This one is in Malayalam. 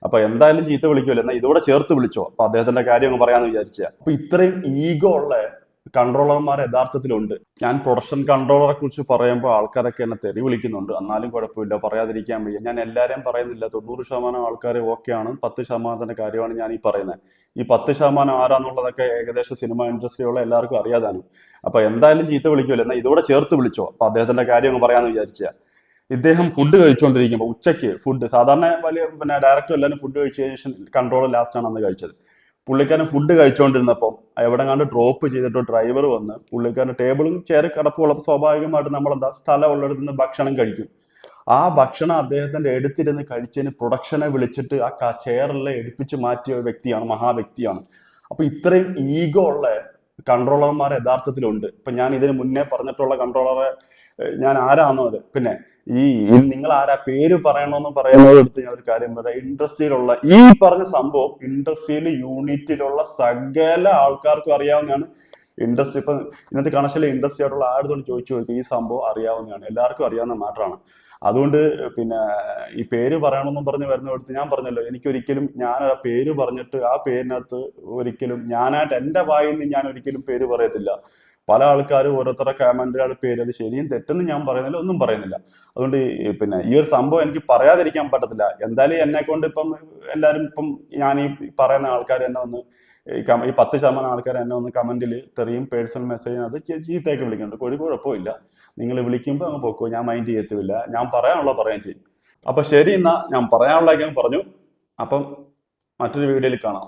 അപ്പൊ എന്തായാലും ചീത്ത വിളിക്കുമല്ലോ, എന്നാൽ ഇതോടെ ചേർത്ത് വിളിച്ചോ. അപ്പൊ അദ്ദേഹത്തിന്റെ കാര്യം അങ്ങ് പറയാന്ന് വിചാരിച്ച. അപ്പൊ ഇത്രയും ഈഗോ ഉള്ള കൺട്രോളർമാർ യഥാർത്ഥത്തിലുണ്ട്. ഞാൻ പ്രൊഡക്ഷൻ കൺട്രോളറെ കുറിച്ച് പറയുമ്പോൾ ആൾക്കാരൊക്കെ എന്നെ തെറി വിളിക്കുന്നുണ്ട്. എന്നാലും കുഴപ്പമില്ല, പറയാതിരിക്കാൻ വയ്യ. ഞാൻ എല്ലാവരെയും പറയുന്നില്ല. 90% ആൾക്കാർ ഓക്കെയാണ്. 10% കാര്യമാണ് ഞാൻ ഈ പറയുന്നത്. ഈ 10% ആരാന്നുള്ളതൊക്കെ ഏകദേശം സിനിമ ഇൻഡസ്ട്രിയുള്ള എല്ലാവർക്കും അറിയാതാനും. അപ്പൊ എന്തായാലും ചീത്ത വിളിക്കുമല്ലോ, എന്നാൽ ഇതോടെ ചേർത്ത് വിളിച്ചോ. അപ്പൊ അദ്ദേഹത്തിന്റെ കാര്യം അങ്ങ് പറയാന്ന് വിചാരിച്ച. ഇദ്ദേഹം ഫുഡ് കഴിച്ചുകൊണ്ടിരിക്കുമ്പോൾ ഉച്ചയ്ക്ക് ഫുഡ് സാധാരണ വലിയ ഡയറക്ടർ എല്ലാവരും ഫുഡ് കഴിച്ച ശേഷം കൺട്രോൾ ലാസ്റ്റ് ആണ് അന്ന് കഴിച്ചത്. പുള്ളിക്കാരൻ ഫുഡ് കഴിച്ചുകൊണ്ടിരുന്നപ്പോൾ എവിടെ കണ്ട് ഡ്രോപ്പ് ചെയ്തിട്ട് ഡ്രൈവർ വന്ന് പുള്ളിക്കാരൻ ടേബിളും ചെയർ കിടപ്പുള്ളപ്പോൾ സ്വാഭാവികമായിട്ട് നമ്മളെന്താ സ്ഥലം ഉള്ളിടത്ത് നിന്ന് ഭക്ഷണം കഴിക്കും. ആ ഭക്ഷണം അദ്ദേഹത്തിന്റെ എടുത്തിരുന്ന് കഴിച്ചതിന് പ്രൊഡക്ഷനെ വിളിച്ചിട്ട് ആ ചെയറെല്ലാം എടുപ്പിച്ച് മാറ്റിയ വ്യക്തിയാണ്, മഹാവ്യക്തിയാണ്. അപ്പൊ ഇത്രയും ഈഗോ ഉള്ള കൺട്രോളർമാർ യഥാർത്ഥത്തിലുണ്ട്. ഇപ്പൊ ഞാൻ ഇതിന് മുന്നേ പറഞ്ഞിട്ടുള്ള കൺട്രോളറെ ഞാൻ ആരാന്നോ അത്. പിന്നെ ഈ നിങ്ങൾ ആരാ പേര് പറയണമെന്ന് പറയുന്നത് എടുത്ത് ഞാൻ ഒരു കാര്യം പറയാം. ഇൻഡസ്ട്രിയിലുള്ള ഈ പറഞ്ഞ സംഭവം ഇൻഡസ്ട്രിയിൽ യൂണിറ്റിലുള്ള സകല ആൾക്കാർക്കും അറിയാവുന്നതാണ്. ഇൻഡസ്ട്രി ഇപ്പൊ ഇന്നത്തെ കണക്ഷനിലെ ഇൻഡസ്ട്രി ആയിട്ടുള്ള ആരോട് ചോദിക്കും, ഈ സംഭവം അറിയാവുന്നതാണ്, എല്ലാവർക്കും അറിയാവുന്ന മാറ്ററാണ്. അതുകൊണ്ട് പിന്നെ ഈ പേര് പറയണമെന്നും പറഞ്ഞ് വരുന്നിടത്ത് ഞാൻ പറഞ്ഞല്ലോ, എനിക്കൊരിക്കലും ഞാൻ ആ പേര് പറഞ്ഞിട്ട് ആ പേരിനകത്ത് ഒരിക്കലും ഞാനായിട്ട് എൻ്റെ വായിൽ നിന്ന് ഞാൻ ഒരിക്കലും പേര് പറയത്തില്ല. പല ആൾക്കാരും ഓരോരുത്തരുടെ കമന്റുകളുടെ പേര്, അത് ശരിയും തെറ്റെന്ന് ഞാൻ പറയുന്നില്ല, ഒന്നും പറയുന്നില്ല. അതുകൊണ്ട് പിന്നെ ഈ ഒരു സംഭവം എനിക്ക് പറയാതിരിക്കാൻ പറ്റത്തില്ല. എന്തായാലും എന്നെ കൊണ്ട് ഇപ്പം എല്ലാവരും ഇപ്പം ഞാൻ ഈ പറയുന്ന ആൾക്കാർ എന്നെ ഒന്ന് ഈ 10% ആൾക്കാർ എന്നെ ഒന്ന് കമന്റിൽ തെറിയും പേഴ്സണൽ മെസ്സേജിനകത്ത് ചീത്തയൊക്കെ വിളിക്കുന്നുണ്ട്. ഒരു കുഴപ്പമില്ല, നിങ്ങൾ വിളിക്കുമ്പോൾ അങ്ങ് പൊക്കോ, ഞാൻ മൈൻഡ് ചെയ്യത്തുമില്ല. ഞാൻ പറയാനുള്ള പറയുകയും ചെയ്യും. അപ്പൊ ശരി, എന്നാ ഞാൻ പറയാനുള്ളതൊക്കെ പറഞ്ഞു. അപ്പം മറ്റൊരു വീഡിയോയിൽ കാണാം.